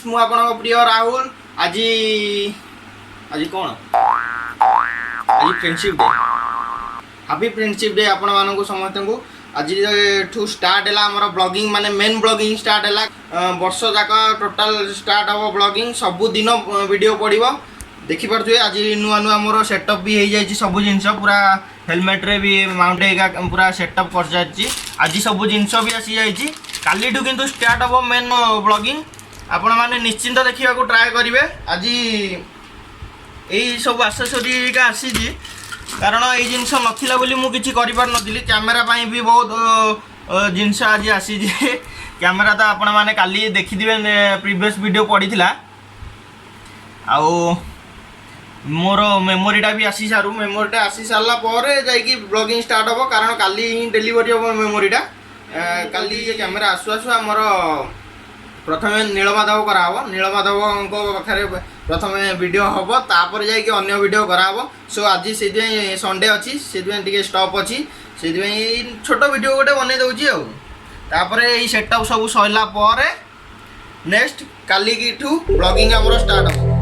Friends मु आपन प्रिय राहुल आज आज कौन आज friendship day happy friendship day आपण मानक समस्त को आज ठू स्टार्ट है आमर ब्लॉगिंग माने मेन ब्लॉगिंग स्टार्ट है वर्ष जाक टोटाल स्टार्ट हम ब्लॉगिंग सबु दिन वीडियो पड़ो देखिपे आज नुआ नुआ मोर सेटअप भी हो जाए सब जिनस पूरा हेलमेट रे भी माउंट है पूरा सेटअप कर सारी आज सब जिनस भी आसी जाइए काली किंतु स्टार्ट हम मेन ब्लॉगिंग आपण मैंने निश्चिंत देखा ट्राए करेंगे आज यही सब आसेसरी का आसी कारण ये जिनस नाला बोली मुझे करी कैमेरा भी बहुत जिनस आज आसी कैमेरा तो आपण मैंने काली देखिथे प्रीवियस वीडियो पड़ी आउ मोर मेमोरीटा भी आसी सारू मेमोरीटा आसी सारा पर जाकि ब्लॉगिंग स्टार्ट हम कारण काली ही डेलीवरी हम मेमोरीटा काली ये कैमेरा आसु आसु आमर प्रथम नीलमाधव कराव नीलमाधव पाखे प्रथम वीडियो हम तापर जाकि अन्य वीडियो कराव सो आज से संडे अच्छी से स्टॉप अच्छी से छोट वीडियो गोटे बन दूसरी आउे ये सेटअप सब सरला नेक्स्ट काली की ब्लॉगिंग आमर स्टार्ट हम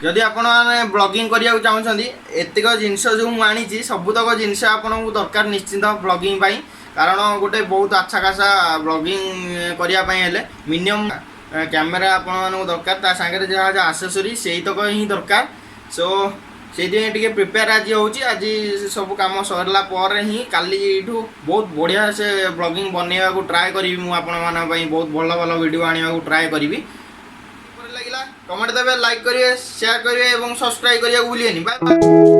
जदि आपण मैंने ब्लॉगिंग करने चाहते एतिक जिनस जो मुझे सबुतक जिनस आपको दरकार निश्चिंत ब्लॉगिंग कारण गोटे बहुत अच्छा खासा ब्लॉगिंग करने मिनिमम कैमेरा आपण दरकार सागर जहाँ जहाँ आसेसरी से तक ही दरकार सो से प्रिपेयर आज आज सब कम सरला ही काली बहुत बढ़िया से ब्लॉगिंग बनवा ट्राए करी बहुत भल भल वीडियो आने ट्राए करी लगे कमेंट देवे लाइक करिए शेयर करिए और सब्सक्राइब करिए भूलिए बाय बाय।